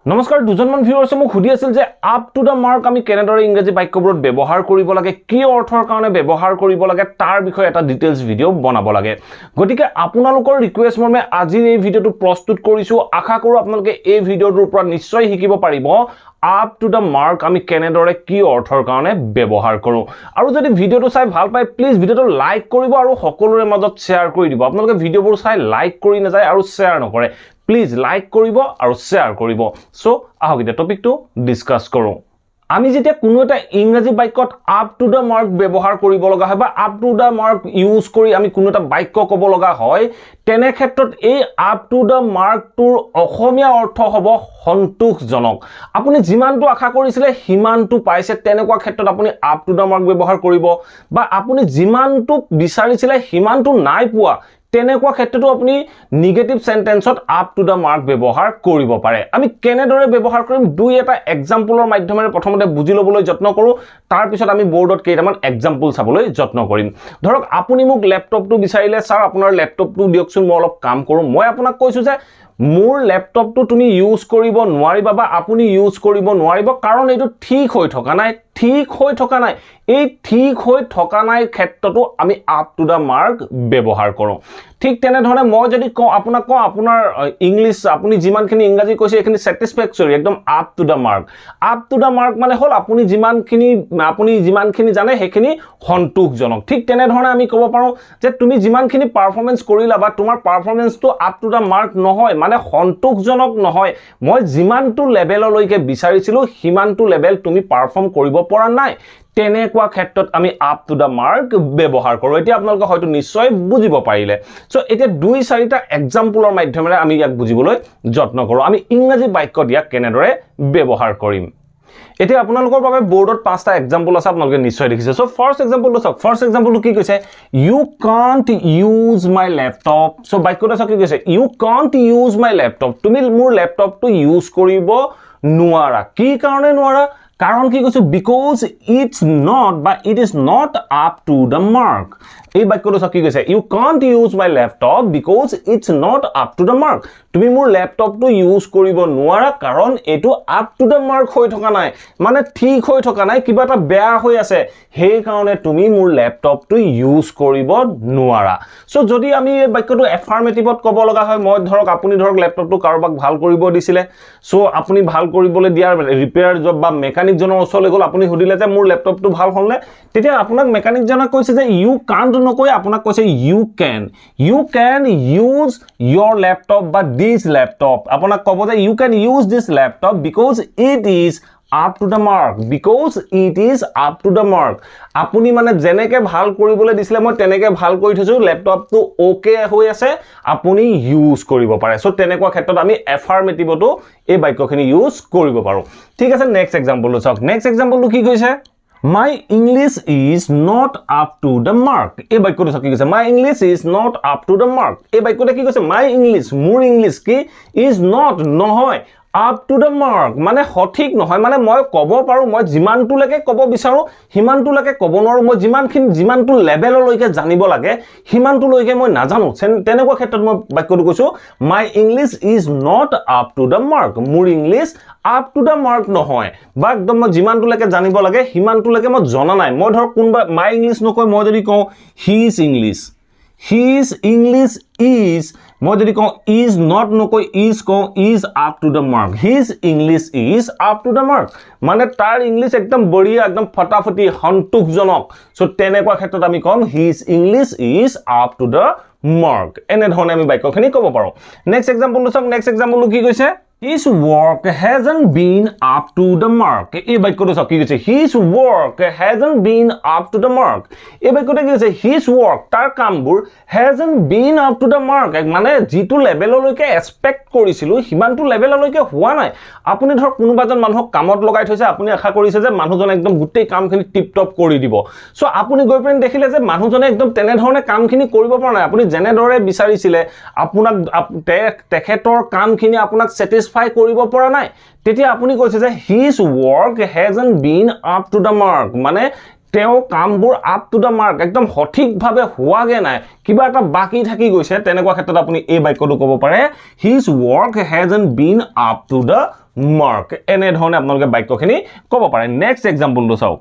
নমস্কাৰ দুজনমান ভিউৱাৰ্ছে মোক সুধি আছিল যে আপ টু দা মাৰ্ক আমি কেনেদৰে ইংৰাজী বাক্যবোৰত ব্যৱহাৰ কৰিব লাগে কি অৰ্থৰ কাৰণে ব্যৱহাৰ কৰিব লাগে তাৰ বিষয়ে এটা ডিটেইলছ ভিডিও বনাব লাগে গতিকে আপোনালোকৰ ৰিকুৱেষ্ট মৰ্মে আজি এই ভিডিওটো প্ৰস্তুত কৰিছো আশা কৰো আপোনালোকে এই ভিডিওটোৰ পৰা নিশ্চয় শিকিব পাৰিব আপ টু দা মাৰ্ক আমি কেনেদৰে কি অৰ্থৰ কাৰণে ব্যৱহাৰ কৰো আৰু যদি ভিডিওটো চাই ভাল পায় প্লিজ ভিডিওটো লাইক কৰিব আৰু সকলোৰে মাজত শেয়াৰ কৰি দিব আপোনালোকে ভিডিওবোৰ চাই লাইক কৰি নাযায় আৰু শেয়াৰ নকৰে প্লিজ লাইক কৰিব আৰু শেয়াৰ কৰিব সো আহক এটা টপিকটো ডিসকাস কৰো আমি যেতিয়া কোনো এটা ইংৰাজী বাক্যত আপ টু দা মাৰ্ক ব্যৱহাৰ কৰিব লগা হয় বা up to the mark use কৰি আমি কোনো এটা বাক্য ক'ব লগা হয় তেনে ক্ষেত্ৰত এই আপ টু দা মাৰ্কটোৰ অসমীয়া অৰ্থ হ'ব সন্তোষজনক আপুনি যিমানটো আশা কৰিছিলে হিমানটো পাইছে তেনেকুৱা ক্ষেত্ৰত আপুনি আপ টু দা মাৰ্ক ব্যৱহাৰ কৰিব বা আপুনি যিমানটো বিচাৰিছিলে হিমানটো নাই পোৱা তেনেকুৱা ক্ষেত্ৰটো আপুনি নেগেটিভ সেন্টেন্সত আপ টু দা মাৰ্ক ব্যৱহাৰ কৰিব পাৰে আমি কেনেদৰে ব্যৱহাৰ কৰিম দুই এটা এক্সাম্পলৰ মাধ্যমেৰে প্ৰথমতে বুজি লবলৈ যত্ন কৰো তাৰ পিছত আমি বোৰ্ডত কেইটামান এক্সাম্পল চাবলৈ যত্ন কৰিম ধৰক আপুনি মোক ল্যাপটপটো বিচাৰিলে স্যাৰ আপোনাৰ ল্যাপটপটো দিয়কচোন মই অলপ কাম কৰো মই আপোনাক কৈছো যে মোৰ ল্যাপটপটো তুমি ইউজ কৰিব নোৱাৰিবা বা আপুনি ইউজ কৰিব নোৱাৰিব কাৰণ এইটো ঠিক হৈ থকা নাই এই ঠিক হৈ থকা নাই ক্ষেত্ৰটো আমি আপ টু দা মাৰ্ক ব্যৱহাৰ কৰো ঠিক তেনে ধৰণে মই যদি কওঁ আপোনাক কওঁ আপোনাৰ ইংলিশ আপুনি যিমানখিনি ইংৰাজী কৈছে এখিনি স্যাটিসফ্যাক্টৰি একদম আপ টু দা মাৰ্ক মানে হল আপুনি যিমানখিনি জানে হেখিনি সন্তোষজনক ঠিক তেনে ধৰণে আমি ক'ব পাৰো যে তুমি যিমানখিনি পাৰফৰম্যান্স কৰিলা বা তোমাৰ পাৰফৰম্যান্সটো আপ টু দা মাৰ্ক নহয় মানে সন্তোষজনক নহয় মই যিমানটো লেভেললৈকে বিচাৰিছিলো হিমানটো লেভেল তুমি পাৰফৰ্ম কৰিব পৰা নাই তেনেকুৱা ক্ষেত্ৰত আমি আপ টু দা মাৰ্ক ব্যৱহাৰ কৰো এতিয়া আপোনালোকে হয়তো নিশ্চয় বুজিব পাৰিলে সো এতিয়া দুই চাৰিটা এক্সাম্পলৰ মাধ্যমেৰে আমি ইয়াক বুজিবলৈ যত্ন কৰো আমি ইংৰাজী বাক্য দিয়া কেনেদৰে ব্যৱহাৰ কৰিম এতিয়া আপোনালোকৰ বাবে বোৰ্ডত পাঁচটা এক্সাম্পল আছে আপোনালোকে নিশ্চয় দেখিছে সো ফাৰ্স্ট এক্সাম্পলটো চাওক ফাৰ্স্ট এক্সাম্পলটো কি কৈছে you can't use my laptop so বাক্যটো চাওক কি কৈছে you can't use my laptop তুমি মোৰ ল্যাপটপটো ইউজ কৰিব নোৱাৰা কি কাৰণে নোৱাৰা কাৰণ কি কৈছো because it's not বা it is not up to the mark এই বাক্যটো কি কৈছে you can't use my laptop because it's not up to the mark তুমি মোৰ ল্যাপটপটো ইউজ কৰিব নোৱাৰা কাৰণ এটো up to the mark হৈ থকা নাই মানে ঠিক হৈ থকা নাই কিবা এটা বেয়া হৈ আছে সেই কাৰণে তুমি মোৰ ল্যাপটপটো ইউজ কৰিব নোৱাৰা সো যদি আমি এই বাক্যটো এফাৰ্মেটিভত ক'ব লগা হয় মই ধৰক আপুনি ধৰক ল্যাপটপটো কাৰোবাক ভাল কৰিব দিছিলে সো আপুনি ভাল কৰিবলৈ দিয়াৰ ৰিপেয়াৰ জব বা মেকানিক জনৰ ওচৰলৈ গল আপুনি হুদিলে যে মোৰ ল্যাপটপটো ভাল হ'লনে তেতিয়া আপোনাক মেকানিক জনক কৈছে যে ইউ কান্ট নকৈ আপোনাক কৈছে you can use your laptop বা this laptop আপোনাক ক'ব যে you can use this laptop because it is up to the mark আপুনি মানে জেনেকে ভাল কৰিবলৈ দিছিলে মই তেনেকে ভাল কৰি থৈছো ল্যাপটপটো ওকে হৈ আছে আপুনি ইউজ কৰিব পাৰে সো তেনেকুৱা ক্ষেত্ৰত আমি এফাৰ্মেটিভটো এই বাক্যখিনি ইউজ কৰিব পাৰো ঠিক আছে নেক্সট এক্সাম্পলটো চাওক নেক্সট এক্সাম্পলটো কি কৈছে My English is not up to the mark. এই বাক্যটো কি কৈছে My English is not up to the mark. এই বাক্যটো কি কৈছে My English মোৰ ইংলিশ কি is not নহয় up to the mark মানে সঠিক নহয় মানে মই ক'ব পাৰো মই যিমানটো লৈকে ক'ব বিচাৰো হিমানটো লৈকে ক'ব নোৱাৰো মই যিমানটো লেভেললৈকে জানিব লাগে হিমানটো লৈকে মই নাজানো তেনেকুৱা ক্ষেত্ৰত মই বাক্যটো কৈছো My English is not up to the mark মোৰ English up to the mark নহয় বা একদম মই যিমানটো লৈকে জানিব লাগে হিমানটো লৈকে মই জনা নাই মই ধৰ কোনবা my English নকৈ মই যদি কওঁ his English is মই যদি কওঁ is not নকৈ is কওঁ is up to the mark his English is up to the mark মানে তাৰ ইংলিশ একদম বঢ়িয়া একদম ফটাফটি সন্তোষজনক সো তেনেকুৱা ক্ষেত্ৰত আমি কম his English is up to the mark এনে ধৰণে আমি বাক্যখিনি ক'ব পাৰো নেক্সট এক্সাম্পলটো চাওক নেক্সট এক্সাম্পলটো কি কৈছে His work hasn't been up to the mark. এই বাক্যটো চাওক কি কৈছে His work hasn't been up to the mark. এই বাক্যটো কি কৈছে His work তাৰ কামবোৰ hasn't been up to the mark. মানে যিটো লেভেললৈকে এক্সপেক্ট কৰিছিল হিমানটো লেভেললৈকে হোৱা নাই আপুনি ধৰ কোনোবাজন মানুহক কামত লগাই থৈছে আপুনি আশা কৰিছে যে মানুহজন একদম গোটেই কামখিনি টিপ টপ কৰি দিব সো আপুনি গৈ পেন দেখিলে যে মানুহজনে একদম তেনে ধৰণে কামখিনি কৰিব পৰা নাই আপুনি যেনে দৰে বিচাৰিছিলে আপোনাক তেখেতৰ কামখিনি আপোনাক satisfy কৰিব পৰা নাই তেতিয়া আপুনি কৈছে যে his work hasn't been up to the mark মানে তেও কামবোৰ আপ টু দা মাৰ্ক একদম সঠিকভাৱে হোৱাগে নাই কিবা এটা বাকি থাকি গৈছে তেনেকুৱা ক্ষেত্ৰত আপুনি এই বাক্যটো ক'ব পাৰে his work hasn't been up to the mark এনে ধৰণে আপোনালোকে বাক্যখিনি ক'ব পাৰে নেক্সট এক্সাম্পলটো চাওক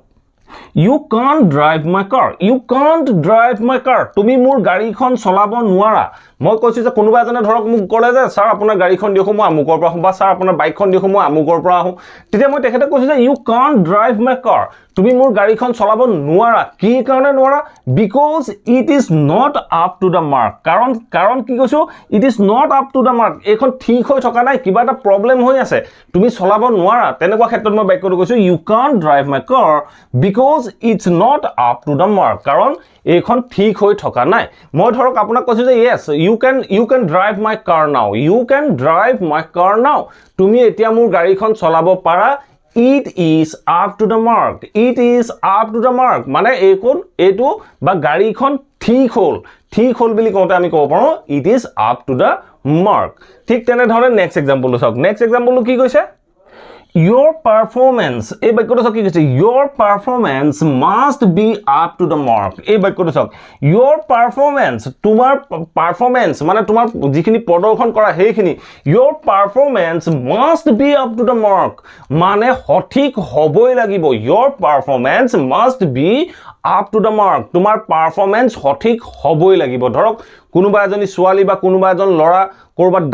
You can't drive my car. You can't drive my car. তুমি মোৰ গাড়ীখন চলাব নোৱাৰা মই কৈছো যে কোনোবা এজনে ধৰক মোক ক'লে যে স্যাৰ আপোনাৰ গাড়ীখন দিয়ক মই আমুকৰ পৰা বা স্যাৰ আপোনাৰ বাইকখন দিয়ক মই আমুকৰ পৰা আহো তেতিয়া মই তেখেতে কৈছো যে you can't drive my car. তুমি মোৰ গাড়ীখন চলাব নোৱাৰা কি কাৰণে নোৱাৰা because it is not up to the mark কাৰণ কি কৈছো it is not up to the mark এখন ঠিক হৈ থকা নাই কিবা এটা প্ৰবলেম হৈ আছে তুমি চলাব নোৱাৰা তেনেকুৱা ক্ষেত্ৰত মই বাক্যটো কৈছো you can't drive my car because it's not up to the mark কাৰণ এখন ঠিক হৈ থকা নাই মই ধৰক আপোনাক কৈছো যে yes you can drive my car now you can drive my car now তুমি এতিয়া মোৰ গাড়ীখন চলাব পাৰা it is up to the mark it is up to the mark মানে এইটো বা গাড়ীখন ঠিক হল বুলি কওঁতে আমি ক'ব পাৰো it is up to the mark ঠিক তেনে ধৰণে নেক্সট এক্সাম্পলটো চাওক নেক্সট এক্সাম্পলটো কি কৈছে Your performance এই বাক্যটো কি কৈছে your performance must be up to the mark এই বাক্যটো চাওক your performance তোমাৰ performance মানে তোমাৰ যিখিনি প্ৰদৰ্শন কৰা সেইখিনি your performance must be up to the mark মানে সঠিক হ'বই লাগিব your performance must be up to the mark তোমাৰ performance সঠিক হ'বই লাগিব ধৰক কোনোবা এজনী ছোৱালী বা কোনোবা এজন ল'ৰা কৰবাত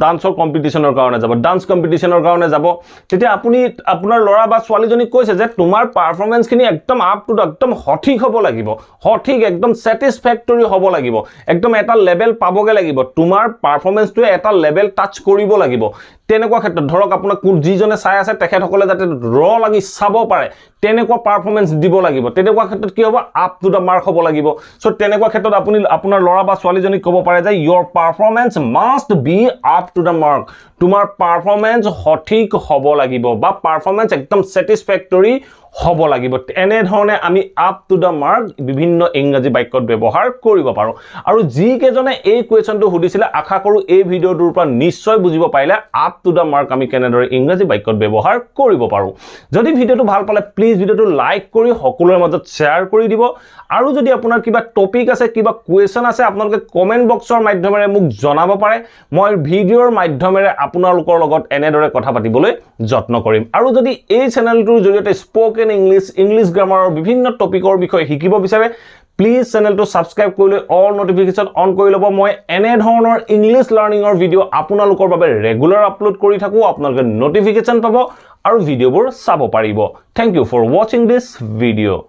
ডান্সৰ কম্পিটিশনৰ কাৰণে যাব ডান্স কম্পিটিশনৰ কাৰণে যাব তেতিয়া আপুনি আপোনাৰ ল'ৰা বা ছোৱালীজনী কৈছে যে তোমাৰ পাৰফৰম্যান্স খিনি একদম আপ টু একদম সঠিক হ'ব লাগিব সঠিক একদম স্যাটিসফ্যাক্টৰি হ'ব লাগিব একদম এটা লেভেল পাবগে লাগিব তোমাৰ পাৰফৰম্যান্সটো এটা লেভেল টাচ কৰিব লাগিব তেনেকুৱা ক্ষেত্ৰত ধৰক আপোনাক যিজনে চাই আছে তেখেতসকলে যাতে লাগি চাব পাৰে তেনেকুৱা পাৰফৰম্যান্স দিব লাগিব তেনেকুৱা ক্ষেত্ৰত কি হ'ব আপ টু দা মাৰ্ক হ'ব লাগিব সো তেনেকুৱা ক্ষেত্ৰত আপুনি আপোনাৰ ল'ৰা বা ছোৱালীজনী ক'ব পাৰে যে your performance must be up to the mark তোমাৰ পাৰফৰম্যান্স সঠিক হ'ব লাগিব বা পাৰফৰম্যান্স একদম স্যাটিসফ্যাক্টৰি হ'ব লাগিব এনে ধৰণে আমি আপ টু দা মাৰ্ক বিভিন্ন ইংৰাজী বাক্যত ব্যৱহাৰ কৰিব পাৰো আৰু যি কেজনে এই কোৱেশ্চনটো সুধিছিলে আশা কৰো এই ভিডিওটোৰ পৰা নিশ্চয় বুজিব পাৰিলে আপ টু দা মাৰ্ক আমি কেনেদৰে ইংৰাজী বাক্যত ব্যৱহাৰ কৰিব পাৰো যদি ভিডিওটো ভাল পালে প্লিজ ভিডিওটো লাইক কৰি সকলোৰে মাজত শেয়াৰ কৰি দিব আৰু যদি আপোনাৰ কিবা টপিক আছে কিবা কোৱেশ্চন আছে আপোনালোকে কমেন্ট বক্সৰ মাধ্যমেৰে মোক জনাব পাৰে মই ভিডিওৰ মাধ্যমেৰে আপোনালোকৰ লগত এনেদৰে কথা পাতিবলৈ যত্ন কৰিম আৰু যদি এই চেনেলটোৰ জৰিয়তে স্পোকেন ইংলিশ গ্ৰামাৰৰ বিভিন্ন টপিকৰ বিষয়ে শিকিব বিচাৰে প্লিজ চেনেলটো সাবস্ক্ৰাইব কৰি লৈ অল নোটিফিকেশন অন কৰি ল'ব মই এনে ধৰণৰ ইংলিশ লাৰ্নিংৰ ভিডিও আপোনালোকৰ বাবে ৰেগুলাৰ আপলোড কৰি থাকো আপোনালোকে নোটিফিকেশন পাব আৰু ভিডিওবোৰ চাব পাৰিব thank you for watching this video